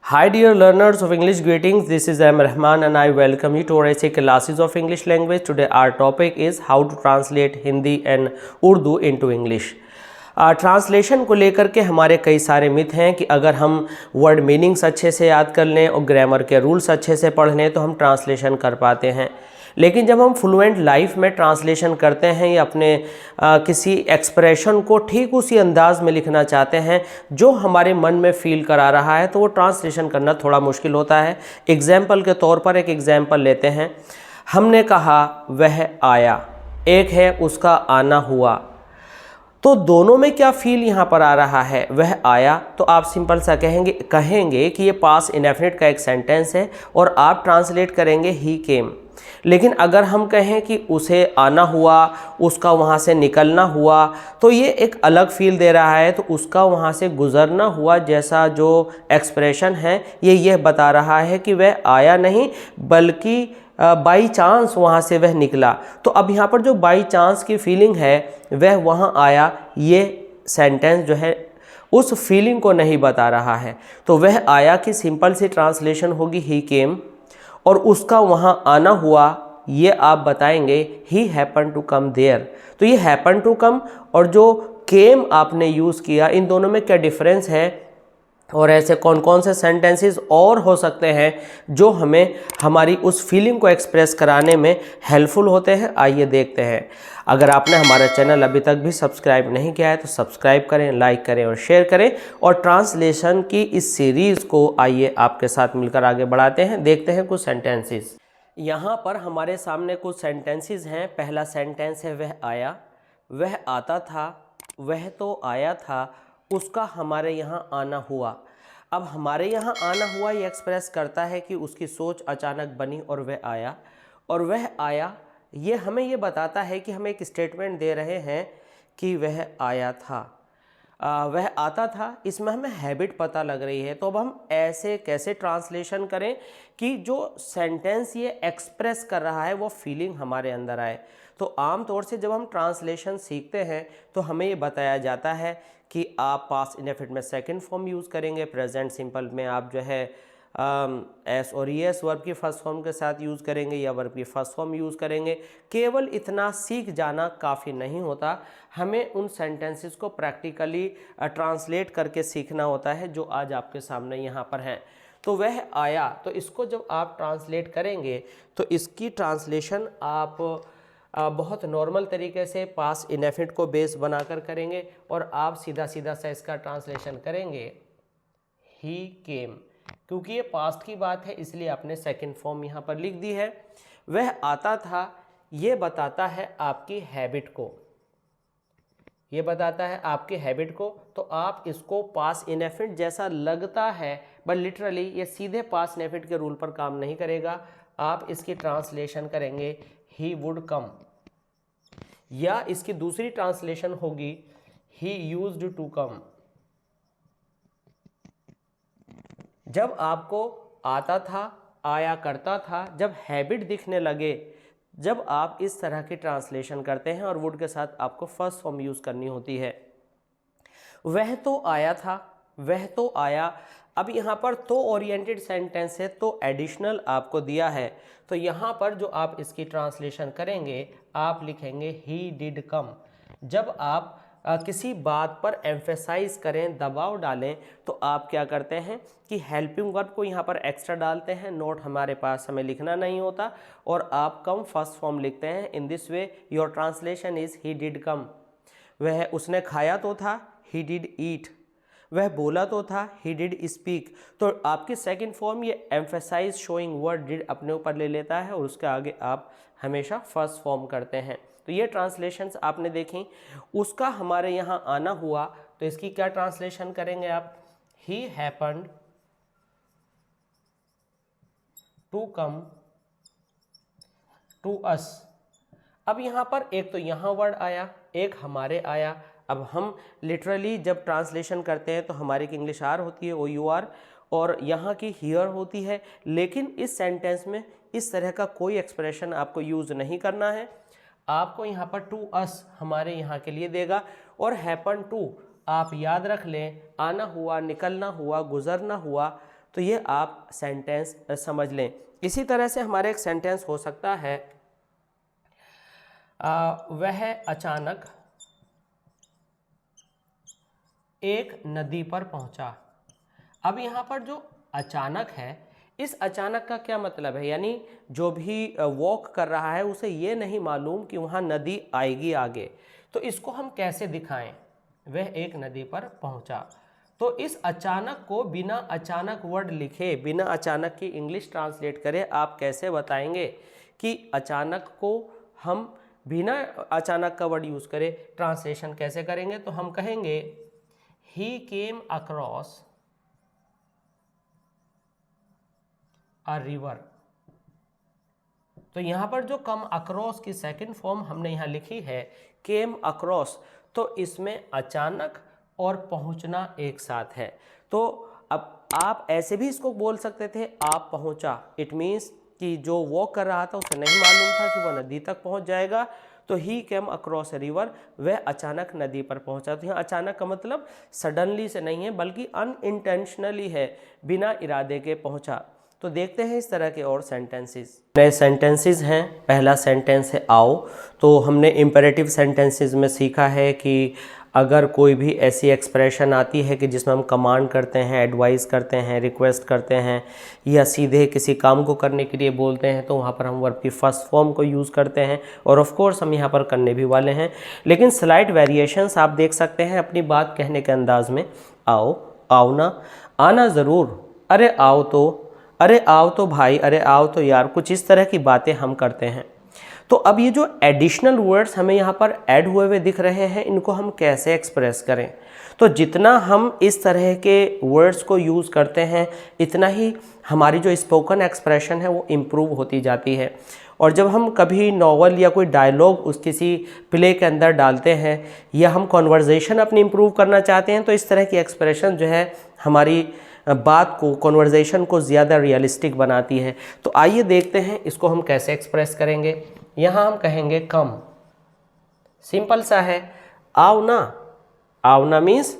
Hi dear learners of English, greetings. This is M. Rahman and I welcome you to our AC classes of English language. Today our topic is how to translate Hindi and Urdu into English. Translation को लेकर के हमारे कई सारे myth हैं कि अगर हम वर्ड मीनिंग्स अच्छे से याद कर लें और ग्रामर के रूल्स अच्छे से पढ़ लें तो हम ट्रांसलेशन कर पाते हैं। लेकिन जब हम फ्लुएंट लाइफ में ट्रांसलेशन करते हैं या अपने किसी एक्सप्रेशन को ठीक उसी अंदाज में लिखना चाहते हैं जो हमारे मन में फील करा रहा है तो वो ट्रांसलेशन करना थोड़ा मुश्किल होता है। एग्जाम्पल के तौर पर एक एग्जाम्पल लेते हैं। हमने कहा वह आया, एक है उसका आना हुआ, तो दोनों में क्या फील यहाँ पर आ रहा है? वह आया, तो आप सिंपल सा कहेंगे कि ये पास्ट इंडेफिनिट का एक सेंटेंस है और आप ट्रांसलेट करेंगे ही केम। लेकिन अगर हम कहें कि उसे आना हुआ, उसका वहाँ से निकलना हुआ, तो ये एक अलग फील दे रहा है। तो उसका वहाँ से गुज़रना हुआ जैसा जो एक्सप्रेशन है ये बता रहा है कि वह आया नहीं बल्कि बाई चांस वहाँ से वह निकला। तो अब यहाँ पर जो बाई चांस की फीलिंग है वह वहाँ आया, ये सेंटेंस जो है उस फीलिंग को नहीं बता रहा है। तो वह आया की सिंपल सी ट्रांसलेशन होगी ही केम, और उसका वहाँ आना हुआ ये आप बताएंगे he happen to come there. तो ये हैपन टू कम और जो केम आपने यूज़ किया, इन दोनों में क्या डिफरेंस है और ऐसे कौन कौन से सेंटेंसेस और हो सकते हैं जो हमें हमारी उस फीलिंग को एक्सप्रेस कराने में हेल्पफुल होते हैं, आइए देखते हैं। अगर आपने हमारा चैनल अभी तक भी सब्सक्राइब नहीं किया है तो सब्सक्राइब करें, लाइक करें और शेयर करें, और ट्रांसलेशन की इस सीरीज़ को आइए आपके साथ मिलकर आगे बढ़ाते हैं। देखते हैं कुछ सेंटेंसेस। यहाँ पर हमारे सामने कुछ सेंटेंसेस हैं। पहला सेंटेंस है वह आया, वह आता था, वह तो आया था, उसका हमारे यहाँ आना हुआ। अब हमारे यहाँ आना हुआ ये एक्सप्रेस करता है कि उसकी सोच अचानक बनी और वह आया, और वह आया ये हमें ये बताता है कि हम एक स्टेटमेंट दे रहे हैं कि वह आया था। वह आता था, इसमें हमें हैबिट पता लग रही है। तो अब हम ऐसे कैसे ट्रांसलेशन करें कि जो सेंटेंस ये एक्सप्रेस कर रहा है वो फीलिंग हमारे अंदर आए। तो आम तौर से जब हम ट्रांसलेशन सीखते हैं तो हमें ये बताया जाता है कि आप पास्ट इंडेफिनिट में सेकंड फॉर्म यूज़ करेंगे, प्रेजेंट सिंपल में आप जो है एस और एस वर्ब की फर्स्ट फॉर्म के साथ यूज़ करेंगे या वर्ब की फर्स्ट फॉर्म यूज़ करेंगे। केवल इतना सीख जाना काफ़ी नहीं होता, हमें उन सेंटेंसेस को प्रैक्टिकली ट्रांसलेट करके सीखना होता है जो आज आपके सामने यहाँ पर हैं। तो वह आया, तो इसको जब आप ट्रांसलेट करेंगे तो इसकी ट्रांसलेशन आप बहुत नॉर्मल तरीके से पास्ट इंडेफिनिट को बेस बनाकर करेंगे और आप सीधा सा इसका ट्रांसलेशन करेंगे ही केम। क्योंकि ये पास्ट की बात है इसलिए आपने सेकंड फॉर्म यहाँ पर लिख दी है। वह आता था ये बताता है आपकी हैबिट को, ये बताता है आपकी हैबिट को। तो आप इसको पास्ट इंडेफिनिट जैसा लगता है बट लिटरली ये सीधे पास्ट इंडेफिनिट के रूल पर काम नहीं करेगा। आप इसकी ट्रांसलेशन करेंगे ही वुड कम, या इसकी दूसरी ट्रांसलेशन होगी ही यूज्ड टू कम। जब आपको आता था, आया करता था, जब हैबिट दिखने लगे, जब आप इस तरह की ट्रांसलेशन करते हैं और वुड के साथ आपको फर्स्ट फॉर्म यूज़ करनी होती है। वह तो आया था, वह तो आया। अब यहाँ पर तो ओरिएंटेड सेंटेंस है तो एडिशनल आपको दिया है, तो यहाँ पर जो आप इसकी ट्रांसलेशन करेंगे आप लिखेंगे ही डिड कम। जब आप किसी बात पर एम्फेसाइज करें, दबाव डालें, तो आप क्या करते हैं कि हेल्पिंग वर्ब को यहाँ पर एक्स्ट्रा डालते हैं। नोट हमारे पास हमें लिखना नहीं होता और आप कम फर्स्ट फॉर्म लिखते हैं। In this way your translation is he did कम। वह उसने खाया तो था, ही डिड ईट। वह बोला तो था, ही डिड स्पीक। तो आपकी सेकंड फॉर्म ये एम्फेसाइज शोइंग वर्ड डिड अपने ऊपर ले लेता है और उसके आगे आप हमेशा फर्स्ट फॉर्म करते हैं। तो ये ट्रांसलेशंस आपने देखी। उसका हमारे यहाँ आना हुआ, तो इसकी क्या ट्रांसलेशन करेंगे आप? He happened to come to us. अब यहाँ पर एक तो यहाँ वर्ड आया, एक हमारे आया। अब हम लिटरली जब ट्रांसलेशन करते हैं तो हमारी की इंग्लिश आर होती है ओ यू आर, और यहाँ की हियर होती है। लेकिन इस सेंटेंस में इस तरह का कोई एक्सप्रेशन आपको यूज़ नहीं करना है। आपको यहाँ पर टू अस हमारे यहाँ के लिए देगा, और हैपन टू आप याद रख लें, आना हुआ, निकलना हुआ, गुजरना हुआ। तो ये आप सेंटेंस समझ लें। इसी तरह से हमारा एक सेंटेंस हो सकता है वह अचानक एक नदी पर पहुंचा। अब यहाँ पर जो अचानक है, इस अचानक का क्या मतलब है, यानी जो भी वॉक कर रहा है उसे ये नहीं मालूम कि वहाँ नदी आएगी आगे, तो इसको हम कैसे दिखाएं, वह एक नदी पर पहुंचा। तो इस अचानक को बिना अचानक वर्ड लिखे, बिना अचानक की इंग्लिश ट्रांसलेट करे, आप कैसे बताएंगे कि अचानक को हम बिना अचानक का वर्ड यूज़ करें, ट्रांसलेशन कैसे करेंगे। तो हम कहेंगे ही केम अक्रॉस अ रिवर। तो यहाँ पर जो कम अक्रॉस की सेकंड फॉर्म हमने यहाँ लिखी है केम अक्रॉस, तो इसमें अचानक और पहुँचना एक साथ है। तो अब आप ऐसे भी इसको बोल सकते थे, आप पहुँचा। इट मीन्स कि जो वॉक कर रहा था उसे नहीं मालूम था कि वह नदी तक पहुँच जाएगा, तो ही केम अक्रॉस ए रिवर, वह अचानक नदी पर पहुंचा। तो यहाँ अचानक का मतलब सडनली से नहीं है, बल्कि अनइंटेंशनली है, बिना इरादे के पहुंचा। तो देखते हैं इस तरह के और सेंटेंसेस। नए सेंटेंसेस हैं। पहला सेंटेंस है आओ। तो हमने इम्पेरेटिव सेंटेंसेस में सीखा है कि अगर कोई भी ऐसी एक्सप्रेशन आती है कि जिसमें हम कमांड करते हैं, एडवाइस करते हैं, रिक्वेस्ट करते हैं, या सीधे किसी काम को करने के लिए बोलते हैं, तो वहाँ पर हम वर्ब की फर्स्ट फॉर्म को यूज़ करते हैं, और ऑफ कोर्स हम यहाँ पर करने भी वाले हैं। लेकिन स्लाइट वेरिएशंस आप देख सकते हैं अपनी बात कहने के अंदाज में। आओ, आओ ना, आना ज़रूर, अरे आओ तो, अरे आओ तो भाई, अरे आओ तो यार, कुछ इस तरह की बातें हम करते हैं। तो अब ये जो एडिशनल वर्ड्स हमें यहाँ पर ऐड हुए हुए दिख रहे हैं, इनको हम कैसे एक्सप्रेस करें। तो जितना हम इस तरह के वर्ड्स को यूज़ करते हैं, इतना ही हमारी जो स्पोकन एक्सप्रेशन है वो इम्प्रूव होती जाती है। और जब हम कभी नॉवल या कोई डायलॉग उस किसी प्ले के अंदर डालते हैं, या हम कॉन्वर्जेशन अपनी इम्प्रूव करना चाहते हैं, तो इस तरह की एक्सप्रेशन जो है हमारी बात को, कॉन्वर्जेशन को ज़्यादा रियलिस्टिक बनाती है। तो आइए देखते हैं इसको हम कैसे एक्सप्रेस करेंगे। यहाँ हम कहेंगे कम, सिंपल सा है, आओ ना। आओ ना मीन्स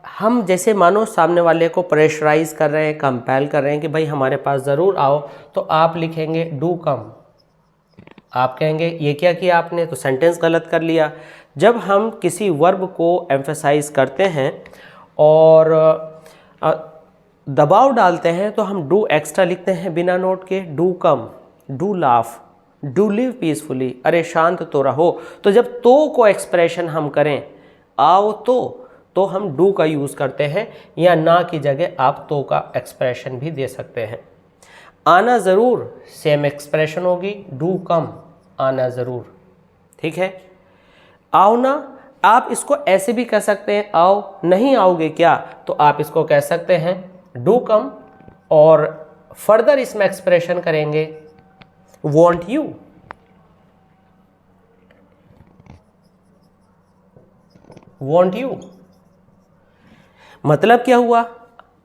हम जैसे मानो सामने वाले को प्रेशराइज कर रहे हैं, कंपेल कर रहे हैं कि भाई हमारे पास ज़रूर आओ। तो आप लिखेंगे डू कम। आप कहेंगे ये क्या किया आपने, तो सेंटेंस गलत कर लिया। जब हम किसी वर्ब को एम्फेसाइज करते हैं और दबाव डालते हैं, तो हम डू एक्स्ट्रा लिखते हैं बिना नोट के। Do come, do laugh, do live peacefully, अरे शांत तो रहो। तो जब तो को एक्सप्रेशन हम करें, आओ तो हम डू का यूज़ करते हैं, या ना की जगह आप तो का एक्सप्रेशन भी दे सकते हैं। आना ज़रूर, सेम एक्सप्रेशन होगी, डू कम, आना ज़रूर। ठीक है। आओ ना, आप इसको ऐसे भी कह सकते हैं, आओ, नहीं आओगे क्या, तो आप इसको कह सकते हैं डू कम, और फर्दर इसमें एक्सप्रेशन करेंगे वॉन्ट यू। वॉन्ट यू मतलब क्या हुआ,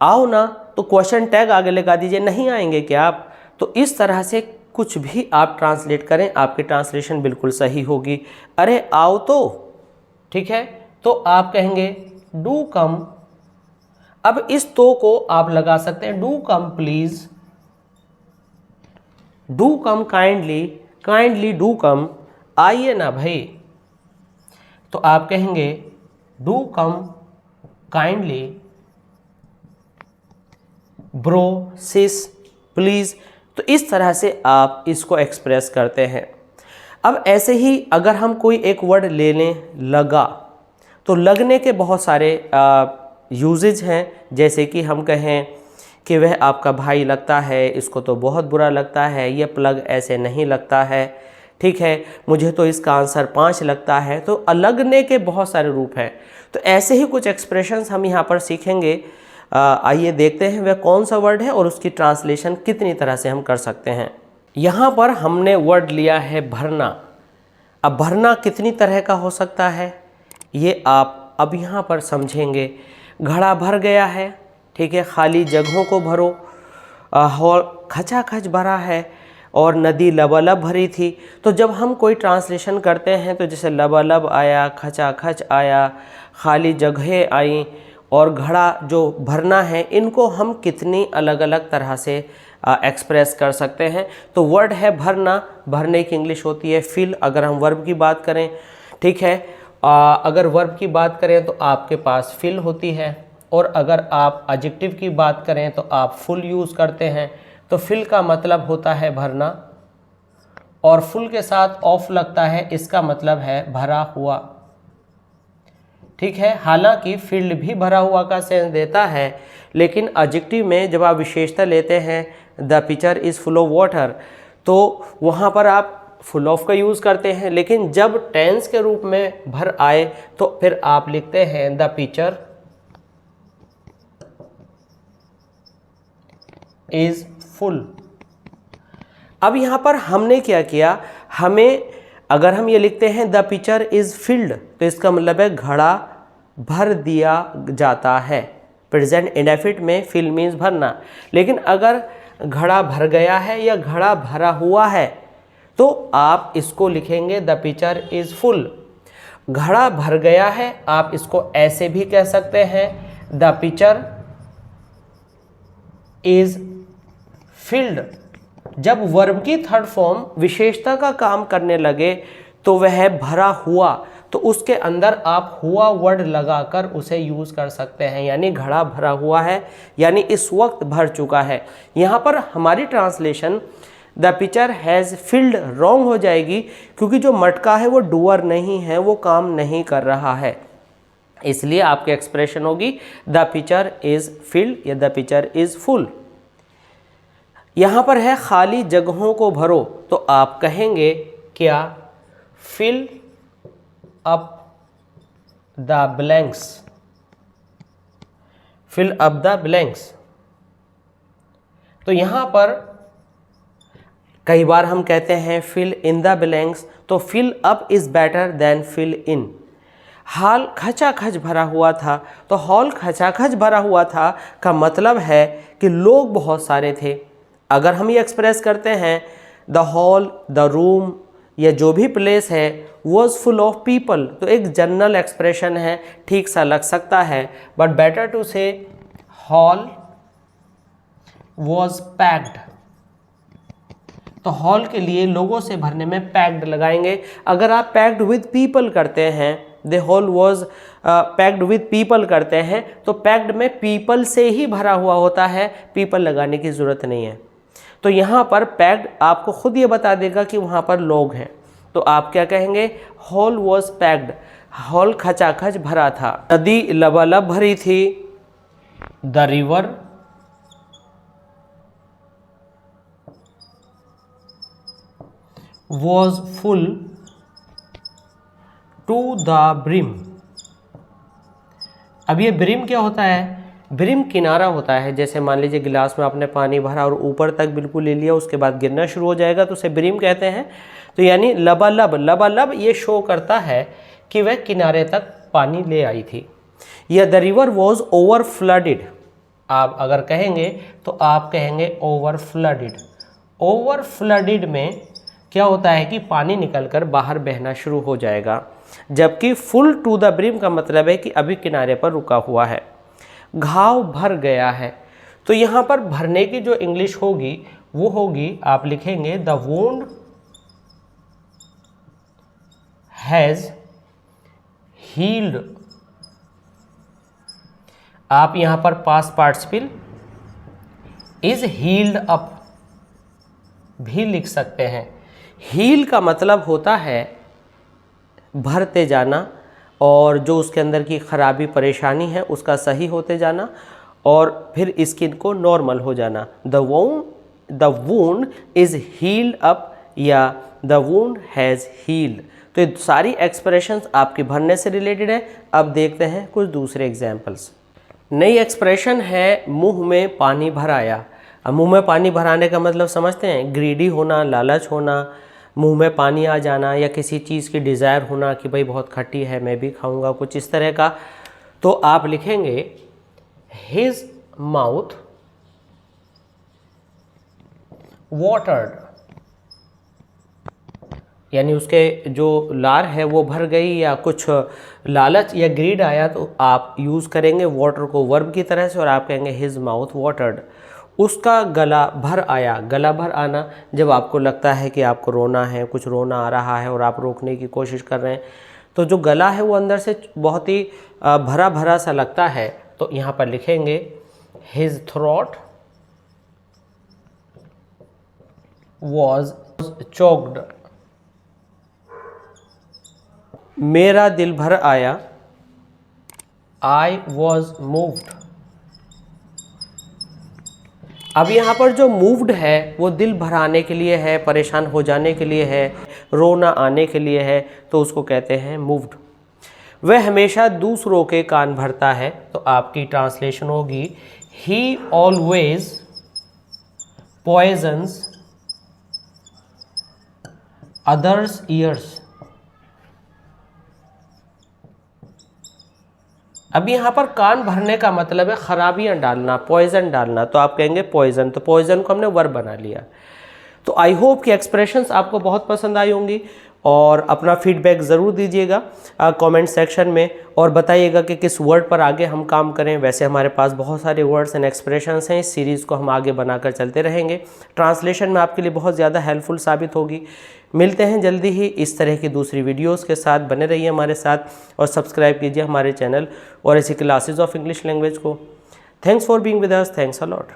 आओ ना, तो क्वेश्चन टैग आगे लगा दीजिए, नहीं आएंगे क्या आप। तो इस तरह से कुछ भी आप ट्रांसलेट करें, आपकी ट्रांसलेशन बिल्कुल सही होगी। अरे आओ तो, ठीक है, तो आप कहेंगे डू कम। अब इस तो को आप लगा सकते हैं do come please, do come kindly, kindly do come, आइए ना भाई। तो आप कहेंगे do come kindly bro sis please. तो इस तरह से आप इसको एक्सप्रेस करते हैं। अब ऐसे ही अगर हम कोई एक वर्ड ले लें, लगा, तो लगने के बहुत सारे यूजेज हैं। जैसे कि हम कहें कि वह आपका भाई लगता है, इसको तो बहुत बुरा लगता है, ये प्लग ऐसे नहीं लगता है, ठीक है, मुझे तो इसका आंसर 5 लगता है। तो लगने के बहुत सारे रूप हैं। तो ऐसे ही कुछ एक्सप्रेशंस हम यहाँ पर सीखेंगे। आइए देखते हैं वह कौन सा वर्ड है और उसकी ट्रांसलेशन कितनी तरह से हम कर सकते हैं। यहाँ पर हमने वर्ड लिया है भरना। अब भरना कितनी तरह का हो सकता है, ये आप अब यहाँ पर समझेंगे। घड़ा भर गया है, ठीक है, खाली जगहों को भरो। हॉल खचाखच भरा है, और नदी लबालब भरी थी। तो जब हम कोई ट्रांसलेशन करते हैं, तो जैसे लबालब आया, खचाखच आया, खाली जगहें आई, और घड़ा जो भरना है, इनको हम कितनी अलग अलग तरह से एक्सप्रेस कर सकते हैं। तो वर्ड है भरना, भरने की इंग्लिश होती है फिल। अगर हम वर्ब की बात करें, ठीक है, अगर वर्ब की बात करें तो आपके पास फिल होती है, और अगर आप एडजेक्टिव की बात करें तो आप फुल यूज़ करते हैं। तो फिल का मतलब होता है भरना, और फुल के साथ ऑफ लगता है, इसका मतलब है भरा हुआ, ठीक है। हालांकि फील्ड भी भरा हुआ का सेंस देता है, लेकिन एडजेक्टिव में जब आप विशेषता लेते हैं the picture is full of water, तो वहाँ पर आप फुल ऑफ का यूज़ करते हैं, लेकिन जब टेंस के रूप में भर आए तो फिर आप लिखते हैं द पिक्चर इज़ फुल। अब यहाँ पर हमने क्या किया, हमें अगर हम ये लिखते हैं द पिक्चर इज़ फिल्ड, तो इसका मतलब है घड़ा भर दिया जाता है। प्रेजेंट इंडेफिनिट में फिल मीन्स भरना। लेकिन अगर घड़ा भर गया है या घड़ा भरा हुआ है तो आप इसको लिखेंगे द पिक्चर इज़ फुल। घड़ा भर गया है, आप इसको ऐसे भी कह सकते हैं द पिक्चर इज़ फिल्ड। जब वर्ब की थर्ड फॉर्म विशेषता का काम करने लगे तो वह भरा हुआ, तो उसके अंदर आप हुआ वर्ड लगाकर उसे यूज़ कर सकते हैं, यानी घड़ा भरा हुआ है, यानी इस वक्त भर चुका है। यहाँ पर हमारी translation the picture has field wrong हो जाएगी, क्योंकि जो मटका है वो डूअर नहीं है, वो काम नहीं कर रहा है। इसलिए आपकी एक्सप्रेशन होगी द पिक्चर इज़ फिल्ड या द पिक्चर इज़ फुल। यहाँ पर है खाली जगहों को भरो, तो आप कहेंगे क्या, fill up the blanks, fill up the blanks. तो यहाँ पर कई बार हम कहते हैं फिल इन द ब्लैंक्स, तो fill up is better than fill in. Hall खचाखच भरा हुआ था, तो हॉल खचाखच भरा हुआ था का मतलब है कि लोग बहुत सारे थे। अगर हम ये एक्सप्रेस करते हैं द हॉल, द रूम या जो भी प्लेस है वॉज फुल ऑफ पीपल, तो एक जनरल एक्सप्रेशन है, ठीक सा लग सकता है, बट बेटर टू से हॉल वॉज पैक्ड। तो हॉल के लिए लोगों से भरने में पैक्ड लगाएंगे। अगर आप पैक्ड विद पीपल करते हैं, the hall was packed with people करते हैं, तो पैक्ड में पीपल से ही भरा हुआ होता है, पीपल लगाने की ज़रूरत नहीं है। तो यहाँ पर पैक्ड आपको खुद ये बता देगा कि वहाँ पर लोग हैं, तो आप क्या कहेंगे, हॉल वॉज पैक्ड, हॉल खचाखच भरा था। नदी लबालब भरी थी, the river was full to the brim. अब ये ब्रिम क्या होता है, ब्रिम किनारा होता है। जैसे मान लीजिए गिलास में आपने पानी भरा और ऊपर तक बिल्कुल ले लिया, उसके बाद गिरना शुरू हो जाएगा, तो उसे ब्रिम कहते हैं। तो यानी लबालब, लबालब ये शो करता है कि वह किनारे तक पानी ले आई थी। या the river was over flooded, आप अगर कहेंगे तो आप कहेंगे ओवर फ्लडेड। ओवर फ्लडेड में क्या होता है कि पानी निकलकर बाहर बहना शुरू हो जाएगा, जबकि फुल टू द ब्रिम का मतलब है कि अभी किनारे पर रुका हुआ है। घाव भर गया है, तो यहाँ पर भरने की जो इंग्लिश होगी वो होगी, आप लिखेंगे द वुंड हैज़ हील्ड। आप यहाँ पर past participle is healed up भी लिख सकते हैं। हील का मतलब होता है भरते जाना, और जो उसके अंदर की खराबी परेशानी है उसका सही होते जाना, और फिर स्किन को नॉर्मल हो जाना। The wound is healed up या द वुंड हैज़ हील्ड। तो ये सारी एक्सप्रेशंस आपके भरने से रिलेटेड है। अब देखते हैं कुछ दूसरे एग्जाम्पल्स। नई एक्सप्रेशन है मुंह में पानी भराया। अब मुंह में पानी भराने का मतलब समझते हैं, ग्रीडी होना, लालच होना, मुंह में पानी आ जाना, या किसी चीज़ की डिज़ायर होना कि भाई बहुत खट्टी है मैं भी खाऊंगा, कुछ इस तरह का। तो आप लिखेंगे हिज माउथ वाटर्ड, यानी उसके जो लार है वो भर गई या कुछ लालच या ग्रीड आया, तो आप यूज़ करेंगे वाटर को वर्ब की तरह से और आप कहेंगे हिज माउथ वाटर्ड। उसका गला भर आया, गला भर आना जब आपको लगता है कि आपको रोना है, कुछ रोना आ रहा है और आप रोकने की कोशिश कर रहे हैं, तो जो गला है वो अंदर से बहुत ही भरा भरा सा लगता है, तो यहाँ पर लिखेंगे हिज थ्रोट वॉज चोक्ड। मेरा दिल भर आया, आई वॉज मूव्ड। अब यहाँ पर जो मूव्ड है वो दिल भराने के लिए है, परेशान हो जाने के लिए है, रोना आने के लिए है, तो उसको कहते हैं मूव्ड। वह हमेशा दूसरों के कान भरता है, तो आपकी ट्रांसलेशन होगी he always poisons others ears. अब यहाँ पर कान भरने का मतलब है खराबियाँ डालना, पॉइजन डालना, तो आप कहेंगे पॉइजन, तो पॉइजन को हमने वर्ब बना लिया। तो आई होप कि एक्सप्रेशंस आपको बहुत पसंद आई होंगी और अपना फीडबैक ज़रूर दीजिएगा कमेंट सेक्शन में और बताइएगा कि किस वर्ड पर आगे हम काम करें। वैसे हमारे पास बहुत सारे वर्ड्स एंड एक्सप्रेशंस हैं, इस सीरीज़ को हम आगे बनाकर चलते रहेंगे। ट्रांसलेशन में आपके लिए बहुत ज़्यादा हेल्पफुल साबित होगी। मिलते हैं जल्दी ही इस तरह की दूसरी वीडियोस के साथ। बने रहिए हमारे साथ और सब्सक्राइब कीजिए हमारे चैनल और ऐसी क्लासेस ऑफ इंग्लिश लैंग्वेज को। Thanks for being with us, thanks a lot.